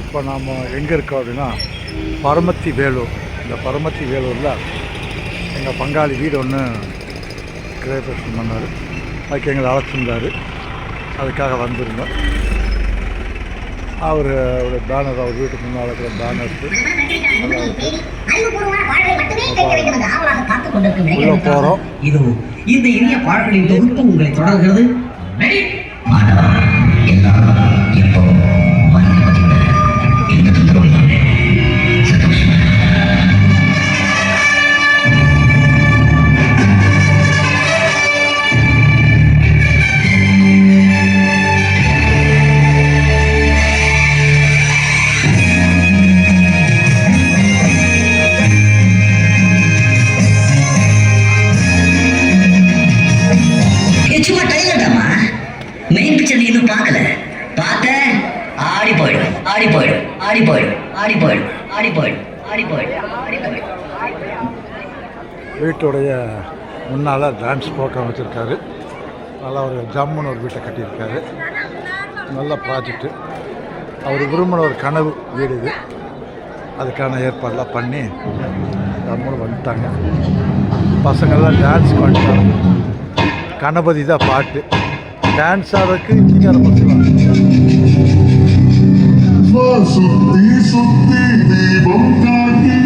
இப்போ நாம் எங்கே இருக்கோம் அப்படின்னா பரமத்தி வேலூர். இந்த பரமத்தி வேலூரில் எங்கள் பங்காளி வீடு ஒன்று கிரகப்பிரவேசம் பண்ணார். அதுக்கு எங்களை அழைச்சிருந்தார். அதுக்காக வந்திருந்தோம். அவரோட பேனர், அவர் வீட்டுக்கு முன்னால் இருக்கிற பேனர்ஸு நல்லா இருக்குது. உள்ள போகிறோம். இது இந்த இனிய பாடல்களின் தொகுப்பு உங்களை தொடர்கிறது. வீட்டுடைய முன்னால் டான்ஸ் ப்ரோக்ராம் வச்சுருக்காரு. நல்லா ஒரு ஜம்முன்னு ஒரு வீட்டை கட்டியிருக்காரு. நல்ல ப்ராஜெக்டு. அவர் விரும்பின ஒரு கனவு வீடு இது. அதுக்கான ஏற்பாடெலாம் பண்ணி ஜம்முன்னு வந்துட்டாங்க. பசங்கள்லாம் டான்ஸ் பண்ணிட்டாங்க. கணபதி தான் பாட்டு. டான்ஸ் ஆடுறதுக்கு இந்திக்கார பசங்க சுத்தி சுத்தி தீபம் காட்டி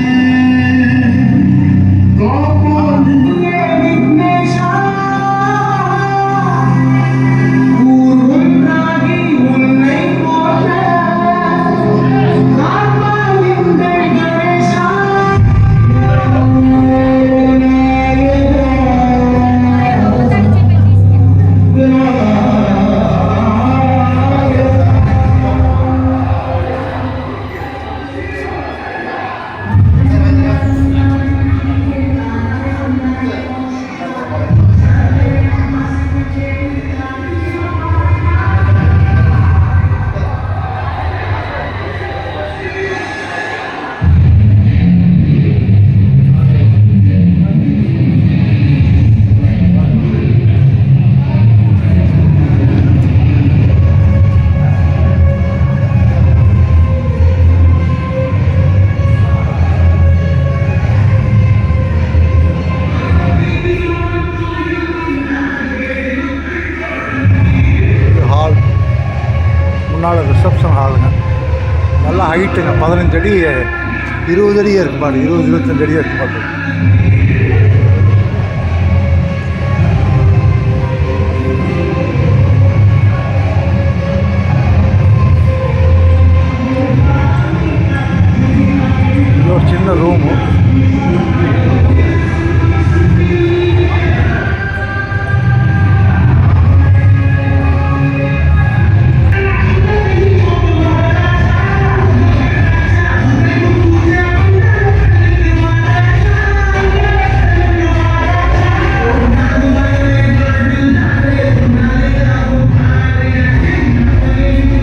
முன்னால் ரிசப்ஷன் ஹாலுங்க. நல்லா ஹைட்டுங்க. 15 அடி 20 அடியே இருக்கு பாரு. 20-25 அடியே இருக்கு பாரு. இது ஒரு சின்ன ரூமு.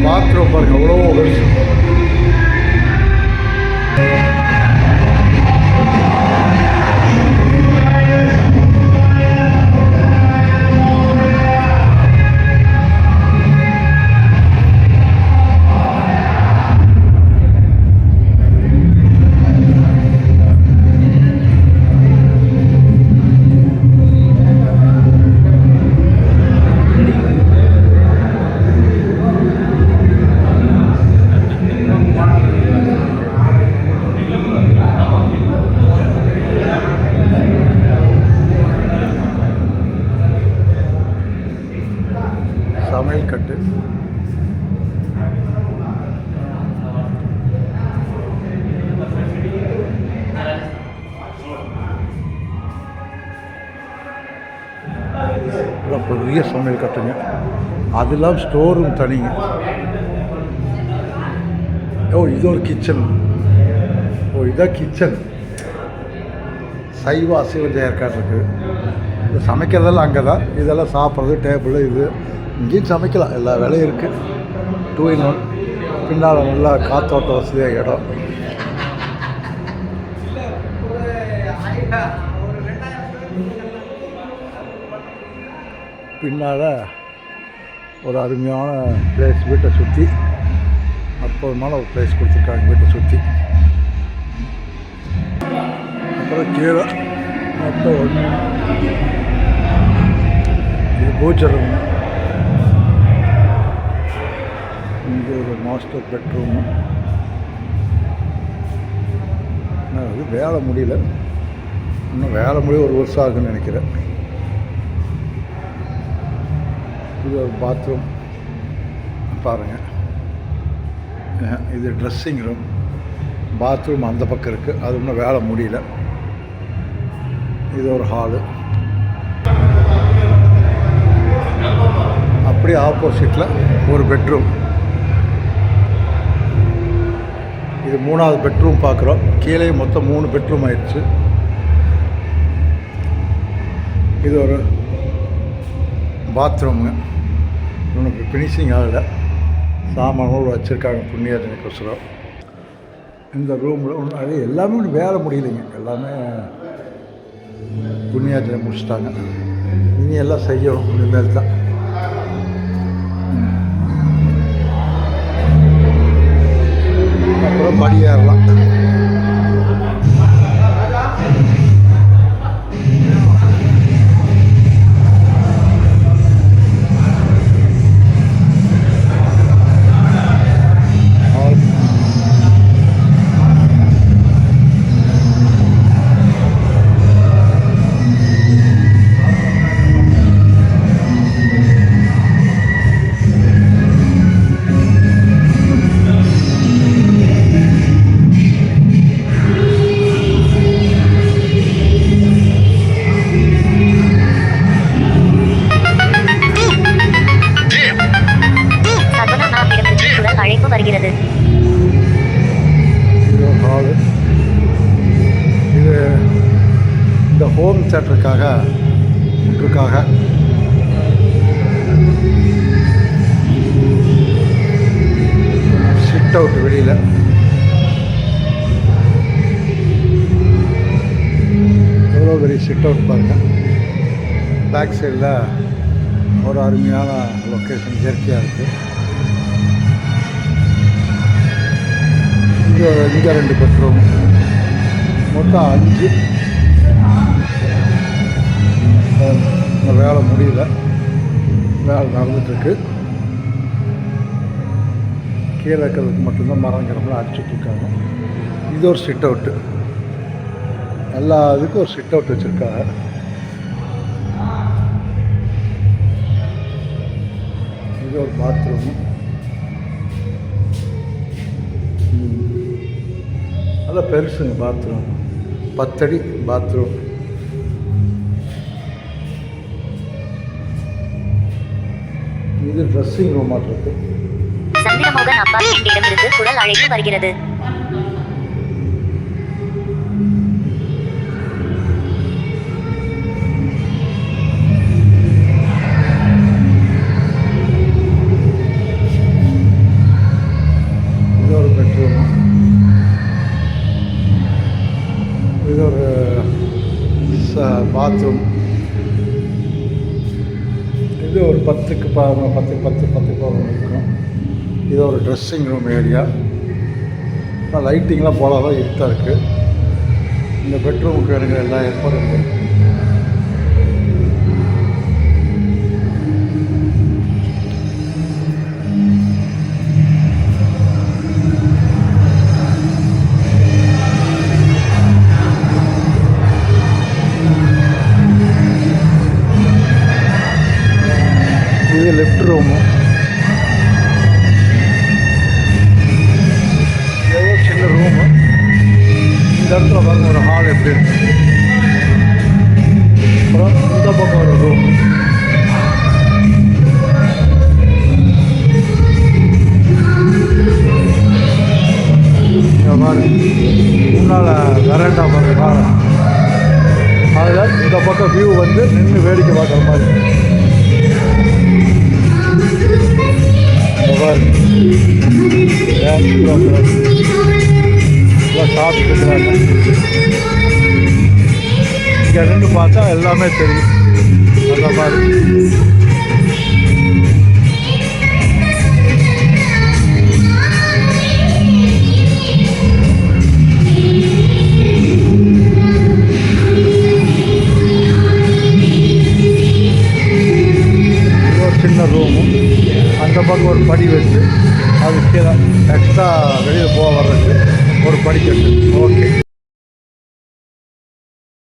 பாத்ரூம் பாருங்க, அவ்வளோ பெருசு. சமையல் கட்டு. பெரிய சமையல் கட்டுங்க. அதெல்லாம் ஸ்டோர் ரூம் தனிங்க. இது ஒரு கிச்சன். இதான் கிச்சன். சைவ அசைவ ஏற்காடு இருக்குது. இது சமைக்கிறதெல்லாம் அங்கே தான். இதெல்லாம் சாப்பிட்றது டேபிள். இது இங்கேயும் சமைக்கலாம். எல்லா வேலையும் இருக்குது. 2-in-1. பின்னால் நல்லா காற்றோட்ட வசதியாக இடம். பின்னால் ஒரு அருமையான பிளேஸ். வீட்டை சுற்றி அப்போ அற்புதமான ஒரு ப்ளேஸ் கொடுத்துருக்காங்க வீட்டை சுற்றி. அப்புறம் கீழே மொத்தம் ஒன்று இது பூஜை ரூம், இங்கே ஒரு மாஸ்டர் பெட்ரூமு. அது வேலை முடியல, இன்னும் வேலை முடிய ஒரு வருஷம் ஆகுன்னு நினைக்கிறேன். இது ஒரு பாத்ரூம் பாருங்கள். இது ட்ரெஸ்ஸிங் ரூம். பாத்ரூம் அந்த பக்கம் இருக்குது, அது இன்னும் வேலை முடியல. இது ஒரு ஹாலு. அப்படியே ஆப்போசிட்டில் ஒரு பெட்ரூம். இது 3வது பெட்ரூம் பார்க்குறோம். கீழே மொத்தம் 3 பெட்ரூம் ஆயிடுச்சு. இது ஒரு பாத்ரூமு. உனக்கு ஃபினிஷிங் ஆகலை, சாமான்கள் வச்சுருக்காங்க புண்ணியார்ஜனைக்கோசரம். இந்த ரூமில் அது எல்லாமே வேலை முடியலைங்க, எல்லாமே புண்ணியார்ஜனை முடிச்சிட்டாங்க. இனி எல்லாம் செய்யணும், இனிமேல் தான். அப்புறம் படி ஏறலாம். வருகிறது. இது ஹாலு. இது இந்த ஹோம் தேட்டருக்காக சிட் அவுட் வெளியில். எவ்வளோ பெரிய சிட் அவுட் பாருங்கள். பேக் சைடில் ஒரு அருமையான லொக்கேஷன், இயற்கையாக இருக்குது. இங்கே 2 பெட்ரூம், மொத்தம் 5. வேலை முடியல, வேலை நடந்துட்டுருக்கு. கீழே இருக்கிறதுக்கு மட்டும்தான் மரங்கிறவங்களாம் அடிச்சுட்ருக்காங்க. இது ஒரு சிட் அவுட்டு. எல்லா இதுக்கும் ஒரு சிட் அவுட் வச்சுருக்காங்க. இது ஒரு பாத்ரூமு. நல்லா பெருசுங்க பாத்ரூம், 10 அடி பாத்ரூம். இது ட்ரெஸ்ஸிங் ரூமாக இருக்கு. சந்திரமோகன் அப்பா இடமிருந்து குரல் அழைப்பு வருகிறது. இது ஒரு பெட்ரூம். இது ஒரு பாத்ரூம். இது ஒரு 10க்கு 10 இருக்கும். இது ஒரு ட்ரெஸ்ஸிங் ரூம் ஏரியா. லைட்டிங்லாம் போல தான் இருட்டாக இருக்குது. இந்த பெட்ரூமுக்கு வேணுங்கிற எல்லா ஏற்பாடும் இருக்குது. இது லெஃப்ட் ரூமு. ஏதோ சின்ன ரூமு. இந்த இடத்துல பாருங்க ஒரு ஹால் எப்படி இருக்கு. அப்புறம் இந்த பக்கம் ஒரு ரூம். பாருங்க முன்னால் வெராண்டா பாருங்க. அதில் இந்த பக்கம் வியூ வந்து நின்று வேடிக்கை பார்க்குற மாதிரி. சாப்பிட்டுக்கிறாங்க. இங்கே நின்று பார்த்தா எல்லாமே தெரியும் அந்த மாதிரி. சின்ன ரூமு, அந்த பக்கம் ஒரு படி வச்சு அது கீழே எக்ஸ்ட்ரா வெளியில் போக வர்றதுக்கு ஒரு படிக்கட்டு. ஓகே.